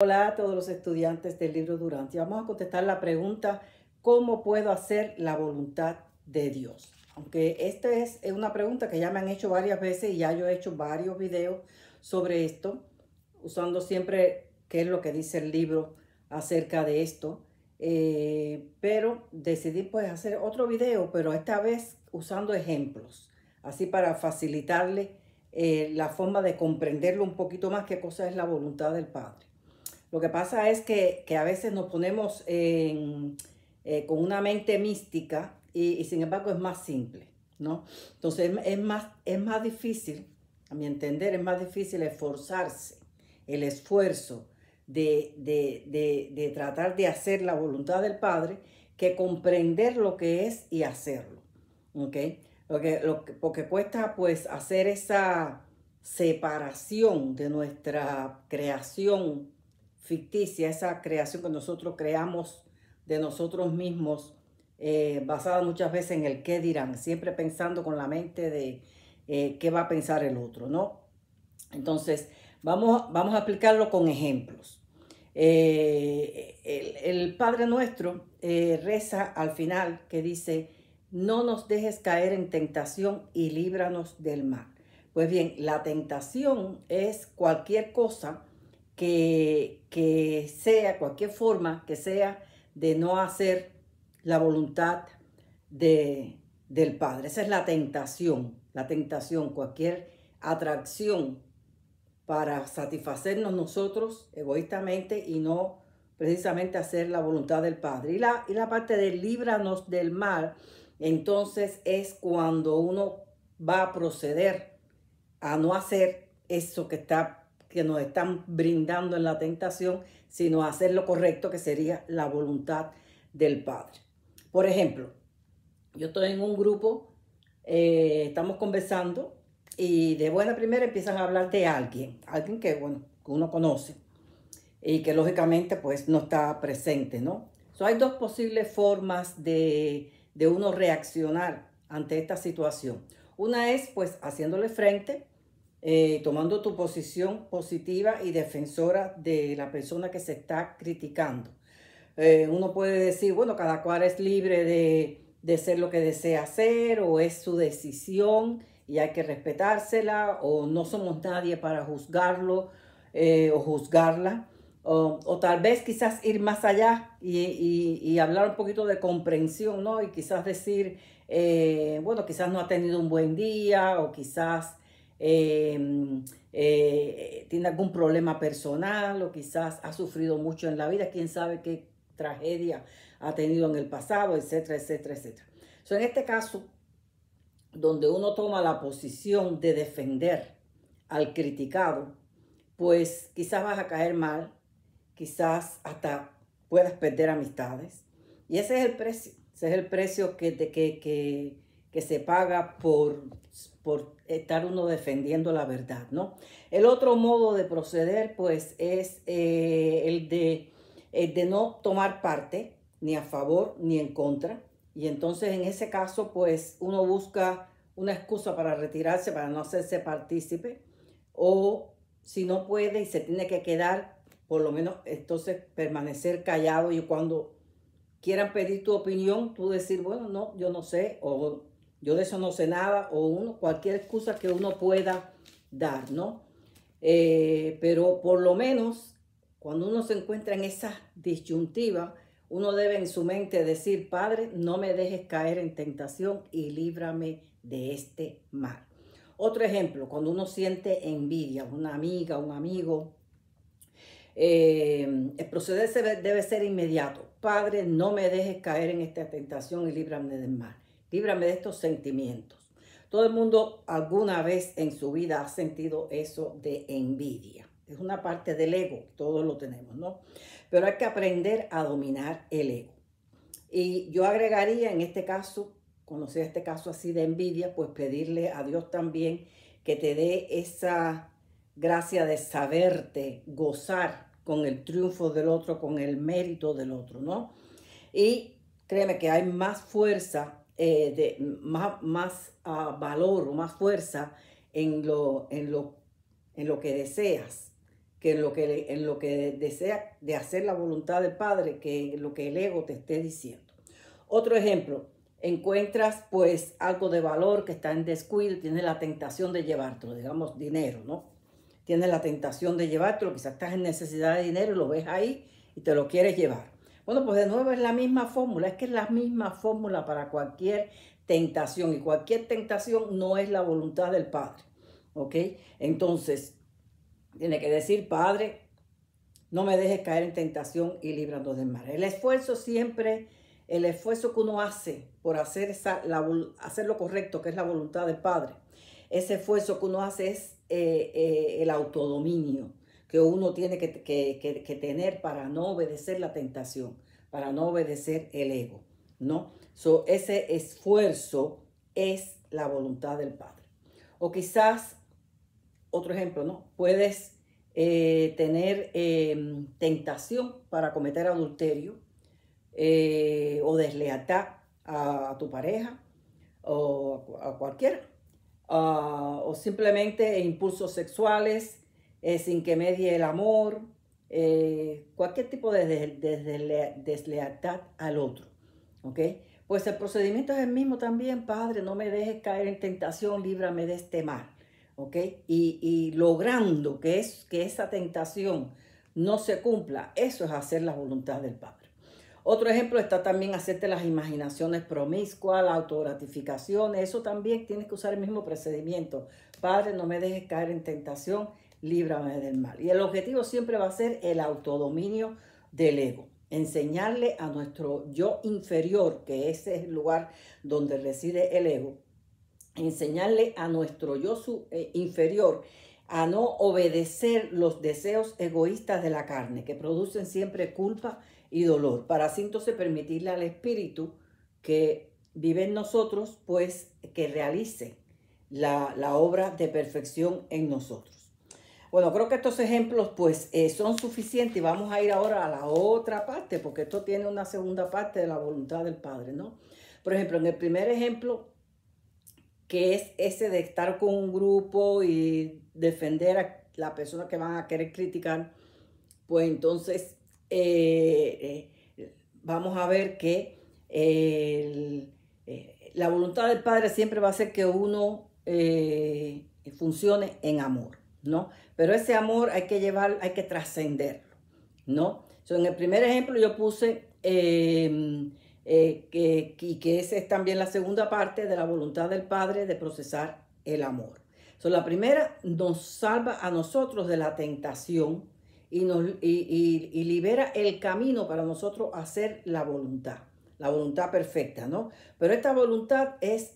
Hola a todos los estudiantes del libro Durante. Vamos a contestar la pregunta, ¿cómo puedo hacer la voluntad de Dios? Aunque esta es una pregunta que ya me han hecho varias veces y ya yo he hecho varios videos sobre esto, usando siempre qué es lo que dice el libro acerca de esto. Pero decidí pues hacer otro video, pero esta vez usando ejemplos, así para facilitarle la forma de comprenderlo un poquito más qué cosa es la voluntad del Padre. Lo que pasa es que a veces nos ponemos con una mente mística y sin embargo es más simple, ¿no? Entonces es más difícil, a mi entender, es más difícil esforzarse, el esfuerzo de tratar de hacer la voluntad del Padre que comprender lo que es y hacerlo, ¿ok? Porque cuesta pues hacer esa separación de nuestra creación ficticia, esa creación que nosotros creamos de nosotros mismos, basada muchas veces en el qué dirán, siempre pensando con la mente de qué va a pensar el otro, ¿no? Entonces, vamos a explicarlo con ejemplos. El Padre Nuestro reza al final que dice, no nos dejes caer en tentación y líbranos del mal. Pues bien, la tentación es cualquier cosa que sea, cualquier forma que sea de no hacer la voluntad del Padre. Esa es la tentación, cualquier atracción para satisfacernos nosotros egoístamente y no precisamente hacer la voluntad del Padre. Y la parte de líbranos del mal, entonces es cuando uno va a proceder a no hacer eso que nos están brindando en la tentación, sino a hacer lo correcto, que sería la voluntad del Padre. Por ejemplo, yo estoy en un grupo, estamos conversando y de buena primera empiezan a hablar de alguien que, bueno, que uno conoce y que lógicamente pues no está presente, ¿no? Hay dos posibles formas de uno reaccionar ante esta situación. Una es pues haciéndole frente, tomando tu posición positiva y defensora de la persona que se está criticando. Uno puede decir, bueno, cada cual es libre de ser lo que desea hacer o es su decisión y hay que respetársela o no somos nadie para juzgarlo o juzgarla. O tal vez quizás ir más allá y hablar un poquito de comprensión, ¿no? Y quizás decir, bueno, quizás no ha tenido un buen día o quizás tiene algún problema personal o quizás ha sufrido mucho en la vida, quién sabe qué tragedia ha tenido en el pasado, etcétera, etcétera, etcétera. En este caso, donde uno toma la posición de defender al criticado, pues quizás vas a caer mal, quizás hasta puedas perder amistades. Y ese es el precio que se paga por estar uno defendiendo la verdad, ¿no? El otro modo de proceder, pues, es el de no tomar parte, ni a favor ni en contra. Y entonces en ese caso, pues, uno busca una excusa para retirarse, para no hacerse partícipe, o si no puede y se tiene que quedar, por lo menos entonces permanecer callado y cuando quieran pedir tu opinión, tú decir, bueno, no, yo no sé, o yo de eso no sé nada, o cualquier excusa que uno pueda dar, ¿no? Pero por lo menos cuando uno se encuentra en esa disyuntiva, uno debe en su mente decir, Padre, no me dejes caer en tentación y líbrame de este mal. Otro ejemplo, cuando uno siente envidia, una amiga, un amigo, el proceder debe ser inmediato. Padre, no me dejes caer en esta tentación y líbrame del mal. Líbrame de estos sentimientos. Todo el mundo alguna vez en su vida ha sentido eso de envidia. Es una parte del ego, todos lo tenemos, ¿no? Pero hay que aprender a dominar el ego. Y yo agregaría en este caso, conocer este caso así de envidia, pues pedirle a Dios también que te dé esa gracia de saberte gozar con el triunfo del otro, con el mérito del otro, ¿no? Y créeme que hay más fuerza, más valor o más fuerza en lo que deseas que en lo que desea de hacer la voluntad del Padre, que en lo que el ego te esté diciendo. Otro ejemplo, encuentras pues algo de valor que está en descuido y tienes la tentación de llevártelo, digamos dinero, ¿no? Tienes la tentación de llevártelo, quizás estás en necesidad de dinero y lo ves ahí y te lo quieres llevar. Bueno, pues de nuevo es la misma fórmula, es que es la misma fórmula para cualquier tentación y cualquier tentación no es la voluntad del Padre, ¿ok? Entonces, tiene que decir, Padre, no me dejes caer en tentación y líbranos del mal. El esfuerzo siempre, el esfuerzo que uno hace por hacer, hacer lo correcto, que es la voluntad del Padre, ese esfuerzo que uno hace es el autodominio que uno tiene que tener para no obedecer la tentación, para no obedecer el ego, ¿no? Ese esfuerzo es la voluntad del Padre. O quizás, otro ejemplo, ¿no? Puedes tener tentación para cometer adulterio o deslealtad a tu pareja o a cualquiera. O simplemente impulsos sexuales sin que medie el amor, cualquier tipo de deslealtad al otro, ¿ok? Pues el procedimiento es el mismo también, Padre, no me dejes caer en tentación, líbrame de este mal, ¿ok? Y logrando que esa tentación no se cumpla, eso es hacer la voluntad del Padre. Otro ejemplo está también hacerte las imaginaciones promiscuas, la autogratificación. Eso también tienes que usar el mismo procedimiento. Padre, no me dejes caer en tentación, líbrame del mal. Y el objetivo siempre va a ser el autodominio del ego. Enseñarle a nuestro yo inferior, que ese es el lugar donde reside el ego, enseñarle a nuestro yo inferior a no obedecer los deseos egoístas de la carne, que producen siempre culpa y dolor, para así entonces permitirle al Espíritu que vive en nosotros, pues que realice la obra de perfección en nosotros. Bueno, creo que estos ejemplos pues son suficientes y vamos a ir ahora a la otra parte, porque esto tiene una segunda parte de la voluntad del Padre, ¿no? Por ejemplo, en el primer ejemplo, que es ese de estar con un grupo y defender a la persona que van a querer criticar, pues entonces vamos a ver que la voluntad del Padre siempre va a ser que uno funcione en amor, ¿no? Pero ese amor hay que trascenderlo, ¿no? En el primer ejemplo yo puse que esa es también la segunda parte de la voluntad del Padre de procesar el amor. La primera nos salva a nosotros de la tentación y libera el camino para nosotros hacer la voluntad perfecta, ¿no? Pero esta voluntad es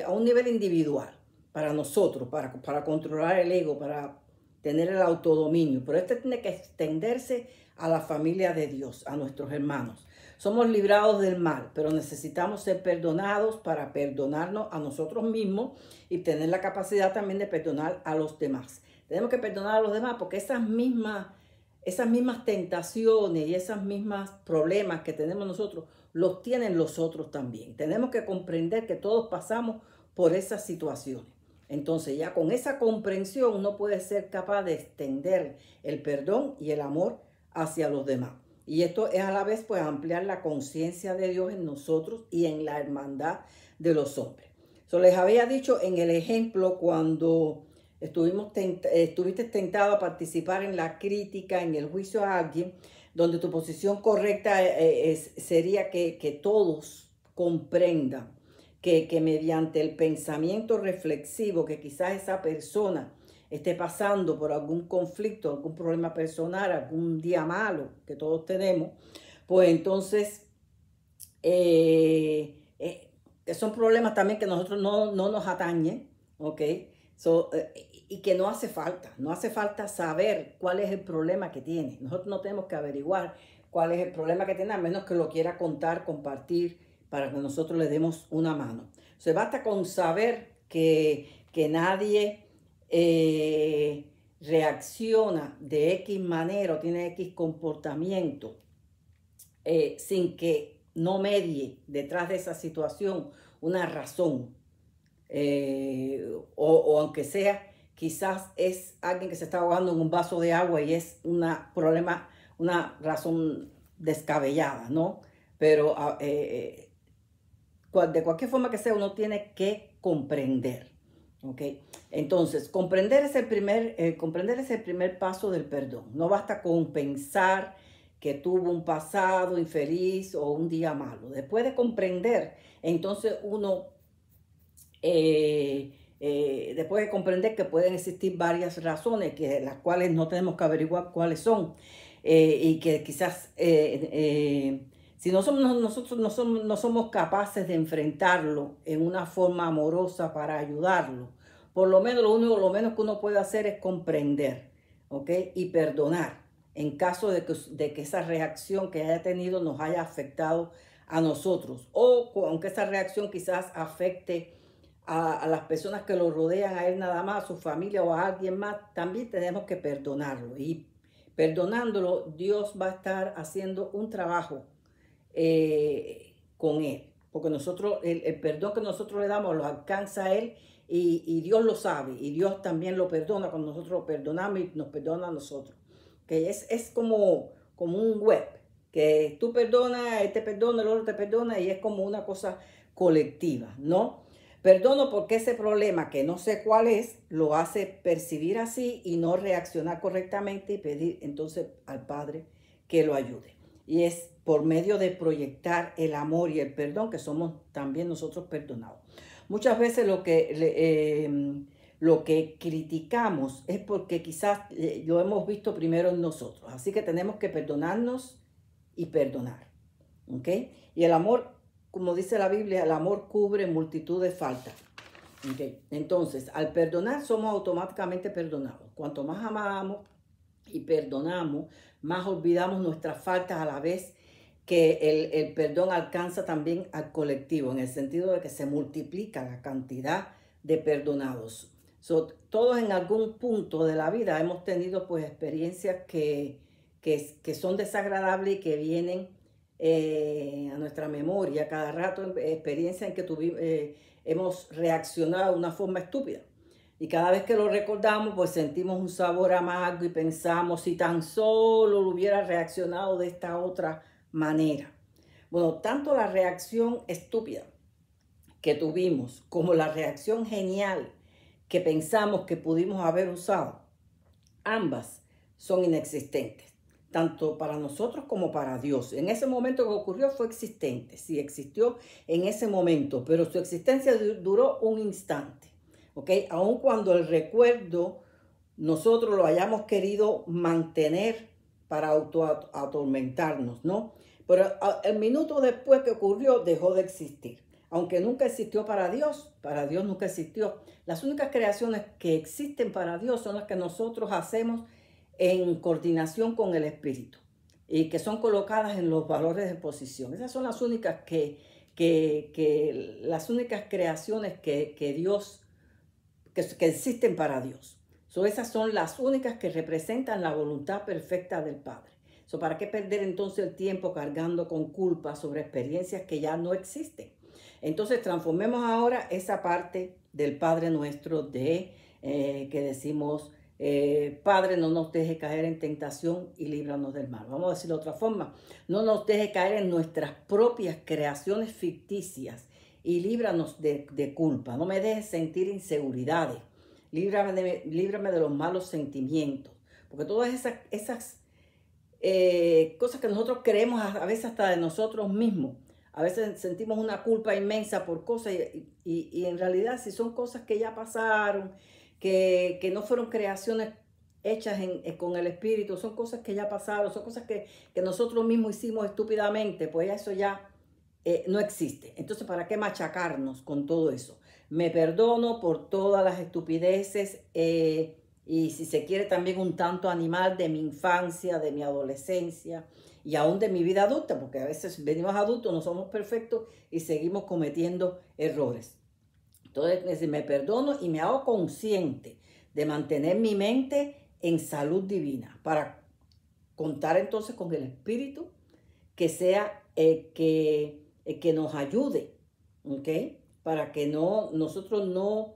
a un nivel individual para nosotros, para controlar el ego, para tener el autodominio. Pero este tiene que extenderse a la familia de Dios, a nuestros hermanos. Somos librados del mal, pero necesitamos ser perdonados para perdonarnos a nosotros mismos y tener la capacidad también de perdonar a los demás. Tenemos que perdonar a los demás porque esas mismas tentaciones y esos mismos problemas que tenemos nosotros, los tienen los otros también. Tenemos que comprender que todos pasamos por esas situaciones. Entonces ya con esa comprensión uno puede ser capaz de extender el perdón y el amor hacia los demás. Y esto es a la vez pues ampliar la conciencia de Dios en nosotros y en la hermandad de los hombres. Les había dicho en el ejemplo cuando estuviste tentado a participar en la crítica, en el juicio a alguien, donde tu posición correcta sería que todos comprendan que mediante el pensamiento reflexivo que quizás esa persona esté pasando por algún conflicto, algún problema personal, algún día malo que todos tenemos, pues entonces son problemas también que nosotros no nos atañen, ¿ok? Y que no hace falta saber cuál es el problema que tiene. Nosotros no tenemos que averiguar cuál es el problema que tiene, a menos que lo quiera contar, compartir, para que nosotros le demos una mano. Basta con saber que nadie reacciona de X manera o tiene X comportamiento sin que no medie detrás de esa situación una razón o aunque sea quizás es alguien que se está ahogando en un vaso de agua y es una razón descabellada, ¿no? Pero de cualquier forma que sea, uno tiene que comprender, ¿ok? Entonces, comprender es el primer paso del perdón. No basta con pensar que tuvo un pasado infeliz o un día malo. Después de comprender, entonces uno, después de comprender que pueden existir varias razones, las cuales no tenemos que averiguar cuáles son, y que quizás si nosotros no somos capaces de enfrentarlo en una forma amorosa para ayudarlo, por lo menos lo menos que uno puede hacer es comprender, ¿ok? Y perdonar en caso de que esa reacción que haya tenido nos haya afectado a nosotros, o aunque esa reacción quizás afecte a las personas que lo rodean, a él nada más, a su familia o a alguien más, también tenemos que perdonarlo. Y perdonándolo, Dios va a estar haciendo un trabajo con él, porque nosotros, el perdón que nosotros le damos lo alcanza a él, y Dios lo sabe, y Dios también lo perdona cuando nosotros lo perdonamos y nos perdona a nosotros. Que es como un web, que tú perdonas, él te perdona, el otro te perdona, y es como una cosa colectiva, ¿no? Perdono porque ese problema, que no sé cuál es, lo hace percibir así y no reaccionar correctamente, y pedir entonces al Padre que lo ayude. Y es por medio de proyectar el amor y el perdón que somos también nosotros perdonados. Muchas veces lo que criticamos es porque quizás lo hemos visto primero en nosotros. Así que tenemos que perdonarnos y perdonar, ¿ok? Y el amor, como dice la Biblia, el amor cubre multitud de faltas. ¿Okay? Entonces, al perdonar somos automáticamente perdonados. Cuanto más amamos y perdonamos, más olvidamos nuestras faltas, a la vez que el perdón alcanza también al colectivo, en el sentido de que se multiplica la cantidad de perdonados. Todos en algún punto de la vida hemos tenido pues experiencias que son desagradables y que vienen a nuestra memoria cada rato, experiencias en que hemos reaccionado de una forma estúpida. Y cada vez que lo recordamos, pues sentimos un sabor amargo y pensamos, si tan solo lo hubiera reaccionado de esta otra manera. Bueno, tanto la reacción estúpida que tuvimos como la reacción genial que pensamos que pudimos haber usado, ambas son inexistentes, tanto para nosotros como para Dios. En ese momento que ocurrió fue existente, sí existió en ese momento, pero su existencia duró un instante, ¿ok? Aun cuando el recuerdo nosotros lo hayamos querido mantener para atormentarnos, ¿no? Pero el minuto después que ocurrió dejó de existir. Aunque nunca existió para Dios nunca existió. Las únicas creaciones que existen para Dios son las que nosotros hacemos en coordinación con el Espíritu y que son colocadas en los valores de posición. Esas son las únicas las únicas creaciones que Dios, que existen para Dios. Esas son las únicas que representan la voluntad perfecta del Padre. ¿Para qué perder entonces el tiempo cargando con culpa sobre experiencias que ya no existen? Entonces transformemos ahora esa parte del Padre Nuestro que decimos, Padre, no nos deje caer en tentación y líbranos del mal. Vamos a decirlo de otra forma. No nos deje caer en nuestras propias creaciones ficticias y líbranos de culpa. No me dejes sentir inseguridades. Líbrame de los malos sentimientos. Porque todas esas cosas que nosotros creemos a veces hasta de nosotros mismos. A veces sentimos una culpa inmensa por cosas y en realidad si son cosas que ya pasaron, que no fueron creaciones hechas con el Espíritu, son cosas que ya pasaron, son cosas que nosotros mismos hicimos estúpidamente, pues eso ya no existe. Entonces, ¿para qué machacarnos con todo eso? Me perdono por todas las estupideces y si se quiere también un tanto animal de mi infancia, de mi adolescencia y aún de mi vida adulta, porque a veces venimos adultos, no somos perfectos y seguimos cometiendo errores. Entonces me perdono y me hago consciente de mantener mi mente en salud divina para contar entonces con el Espíritu que sea que nos ayude, ¿ok? Para que nosotros no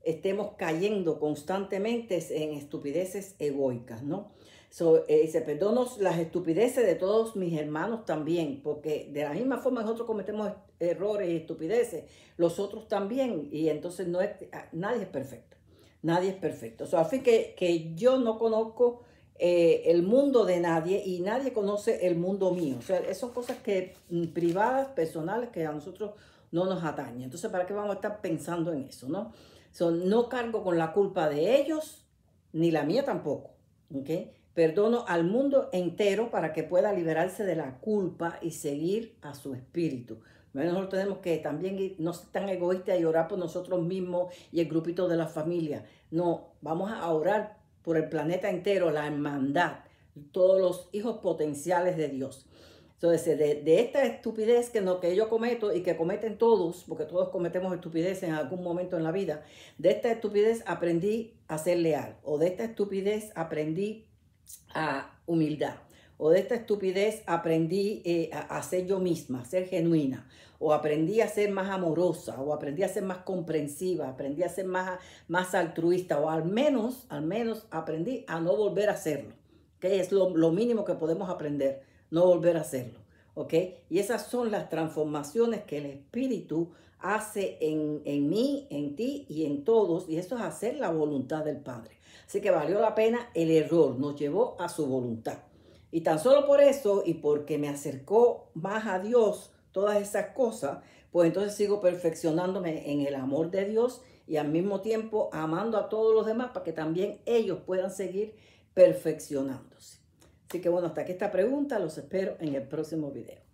estemos cayendo constantemente en estupideces egoicas, ¿no? Dice, perdono las estupideces de todos mis hermanos también, porque de la misma forma nosotros cometemos errores y estupideces, los otros también, y entonces nadie es perfecto, nadie es perfecto. Al fin que yo no conozco el mundo de nadie y nadie conoce el mundo mío. O sea, son cosas privadas, personales, que a nosotros no nos atañen. Entonces, ¿para qué vamos a estar pensando en eso, no? No cargo con la culpa de ellos, ni la mía tampoco, ¿ok? Perdono al mundo entero para que pueda liberarse de la culpa y seguir a su espíritu. Nosotros tenemos que también no ser tan egoístas y orar por nosotros mismos y el grupito de la familia. No, vamos a orar por el planeta entero, la hermandad, todos los hijos potenciales de Dios. Entonces, de esta estupidez que yo cometo y que cometen todos, porque todos cometemos estupidez en algún momento en la vida, de esta estupidez aprendí a ser leal, o de esta estupidez aprendí a humildad, o de esta estupidez aprendí a ser yo misma, a ser genuina, o aprendí a ser más amorosa, o aprendí a ser más comprensiva, aprendí a ser más altruista, o al menos aprendí a no volver a hacerlo, que es lo mínimo que podemos aprender, no volver a hacerlo, ¿ok? Y esas son las transformaciones que el Espíritu hace en mí, en ti y en todos, y eso es hacer la voluntad del Padre. Así que valió la pena el error, nos llevó a su voluntad. Y tan solo por eso y porque me acercó más a Dios todas esas cosas, pues entonces sigo perfeccionándome en el amor de Dios y al mismo tiempo amando a todos los demás para que también ellos puedan seguir perfeccionándose. Así que bueno, hasta aquí esta pregunta, los espero en el próximo video.